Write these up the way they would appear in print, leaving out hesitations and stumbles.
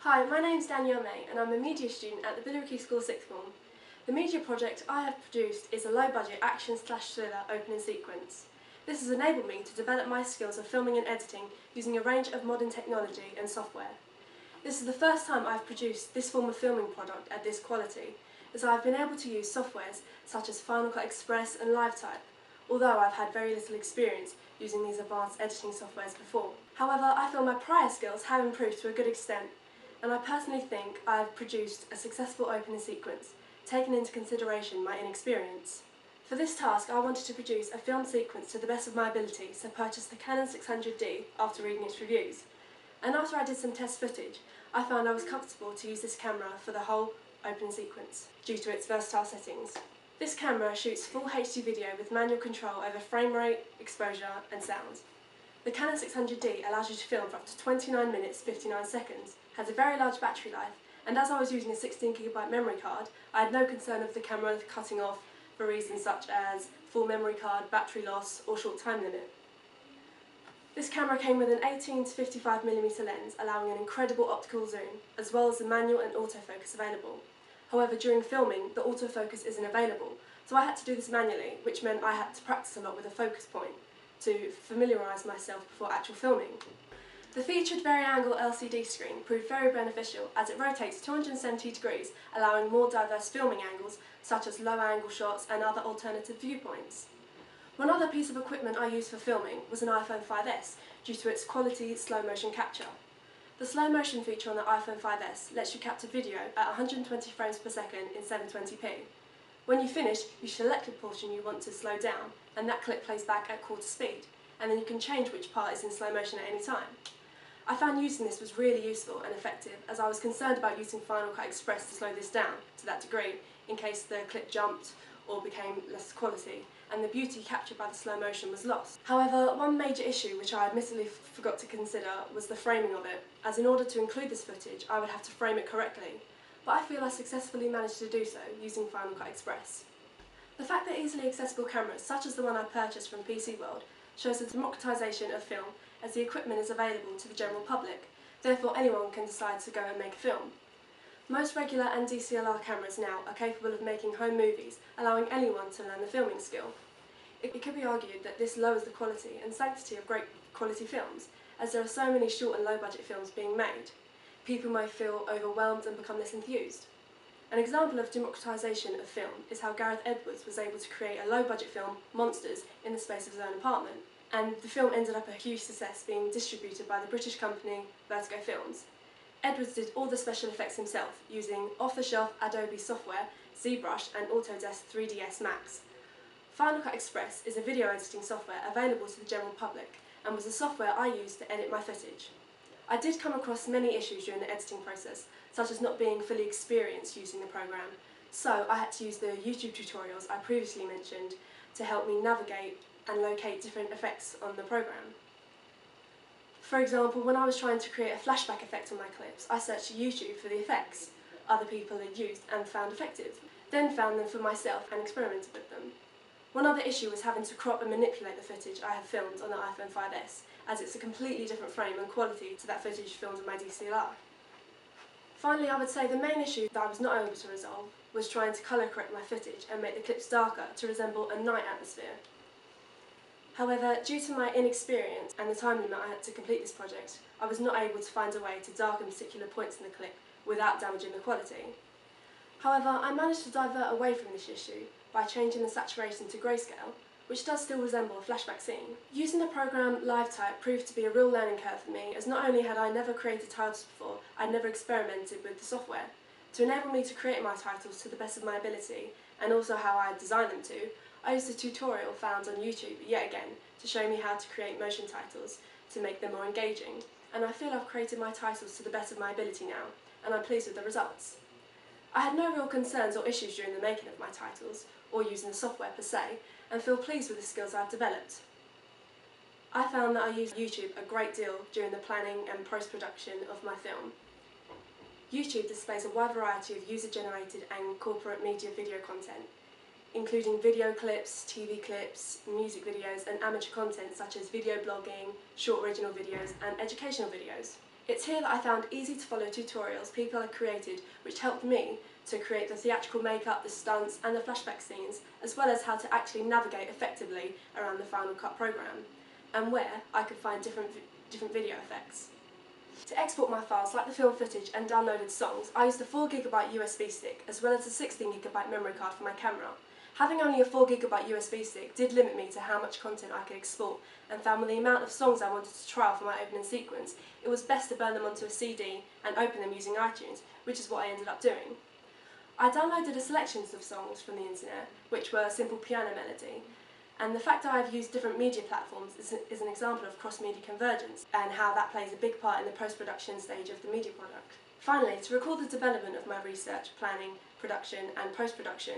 Hi, my name's Danielle May and I'm a media student at the Billericay School Sixth Form. The media project I have produced is a low-budget action/thriller opening sequence. This has enabled me to develop my skills of filming and editing using a range of modern technology and software. This is the first time I've produced this form of filming product at this quality, as I've been able to use softwares such as Final Cut Express and LiveType, although I've had very little experience using these advanced editing softwares before. However, I feel my prior skills have improved to a good extent, and I personally think I have produced a successful opening sequence, taking into consideration my inexperience. For this task, I wanted to produce a film sequence to the best of my ability, so purchased the Canon 600D after reading its reviews. And after I did some test footage, I found I was comfortable to use this camera for the whole opening sequence, due to its versatile settings. This camera shoots full HD video with manual control over frame rate, exposure and sound. The Canon 600D allows you to film for up to 29 minutes 59 seconds, has a very large battery life, and as I was using a 16GB memory card, I had no concern of the camera cutting off for reasons such as full memory card, battery loss or short time limit. This camera came with an 18 to 55mm lens, allowing an incredible optical zoom, as well as the manual and autofocus available. However, during filming, the autofocus isn't available, so I had to do this manually, which meant I had to practice a lot with a focus point to familiarise myself before actual filming. The featured vari-angle LCD screen proved very beneficial as it rotates 270 degrees, allowing more diverse filming angles such as low-angle shots and other alternative viewpoints. One other piece of equipment I used for filming was an iPhone 5S due to its quality slow-motion capture. The slow-motion feature on the iPhone 5S lets you capture video at 120 frames per second in 720p. When you finish, you select the portion you want to slow down, and that clip plays back at quarter speed, and then you can change which part is in slow motion at any time. I found using this was really useful and effective, as I was concerned about using Final Cut Express to slow this down to that degree in case the clip jumped or became less quality, and the beauty captured by the slow motion was lost. However, one major issue which I admittedly forgot to consider was the framing of it, as in order to include this footage I would have to frame it correctly, but I feel I successfully managed to do so using Final Cut Express. The fact that easily accessible cameras such as the one I purchased from PC World shows the democratisation of film, as the equipment is available to the general public, therefore anyone can decide to go and make a film. Most regular and DSLR cameras now are capable of making home movies, allowing anyone to learn the filming skill. It could be argued that this lowers the quality and sanctity of great quality films, as there are so many short and low budget films being made. People may feel overwhelmed and become less enthused. An example of democratisation of film is how Gareth Edwards was able to create a low-budget film, Monsters, in the space of his own apartment, and the film ended up a huge success, being distributed by the British company Vertigo Films. Edwards did all the special effects himself, using off-the-shelf Adobe software, ZBrush and Autodesk 3ds Max. Final Cut Express is a video editing software available to the general public, and was the software I used to edit my footage. I did come across many issues during the editing process, such as not being fully experienced using the program, so I had to use the YouTube tutorials I previously mentioned to help me navigate and locate different effects on the program. For example, when I was trying to create a flashback effect on my clips, I searched YouTube for the effects other people had used and found effective, then found them for myself and experimented with them. One other issue was having to crop and manipulate the footage I have filmed on the iPhone 5S, as it's a completely different frame and quality to that footage filmed on my DSLR. Finally, I would say the main issue that I was not able to resolve was trying to colour correct my footage and make the clips darker to resemble a night atmosphere. However, due to my inexperience and the time limit I had to complete this project, I was not able to find a way to darken particular points in the clip without damaging the quality. However, I managed to divert away from this issue by changing the saturation to grayscale, which does still resemble a flashback scene. Using the program LiveType proved to be a real learning curve for me, as not only had I never created titles before, I'd never experimented with the software. To enable me to create my titles to the best of my ability, and also how I designed them to, I used a tutorial found on YouTube yet again to show me how to create motion titles to make them more engaging, and I feel I've created my titles to the best of my ability now, and I'm pleased with the results. I had no real concerns or issues during the making of my titles, or using the software per se, and feel pleased with the skills I've developed. I found that I used YouTube a great deal during the planning and post-production of my film. YouTube displays a wide variety of user-generated and corporate media video content, including video clips, TV clips, music videos and amateur content such as video blogging, short original videos and educational videos. It's here that I found easy to follow tutorials people had created which helped me to create the theatrical makeup, the stunts and the flashback scenes, as well as how to actually navigate effectively around the Final Cut programme, and where I could find different video effects. To export my files like the film footage and downloaded songs, I used a 4GB USB stick as well as a 16GB memory card for my camera. Having only a 4GB USB stick did limit me to how much content I could export, and found with the amount of songs I wanted to trial for my opening sequence, it was best to burn them onto a CD and open them using iTunes, which is what I ended up doing. I downloaded a selection of songs from the internet, which were a simple piano melody, and the fact that I've used different media platforms is an example of cross-media convergence and how that plays a big part in the post-production stage of the media product. Finally, to record the development of my research, planning, production and post-production,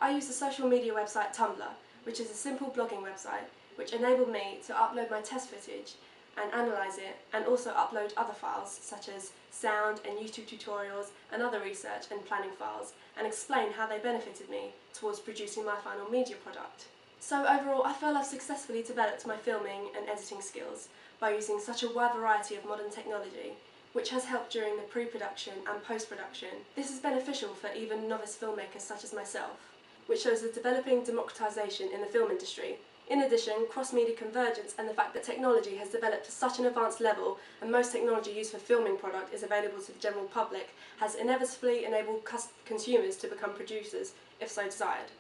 I used the social media website Tumblr, which is a simple blogging website which enabled me to upload my test footage and analyse it, and also upload other files such as sound and YouTube tutorials and other research and planning files, and explain how they benefited me towards producing my final media product. So overall, I feel I've successfully developed my filming and editing skills by using such a wide variety of modern technology, which has helped during the pre-production and post-production. This is beneficial for even novice filmmakers such as myself, which shows the developing democratisation in the film industry. In addition, cross-media convergence and the fact that technology has developed to such an advanced level and most technology used for filming product is available to the general public has inevitably enabled consumers to become producers, if so desired.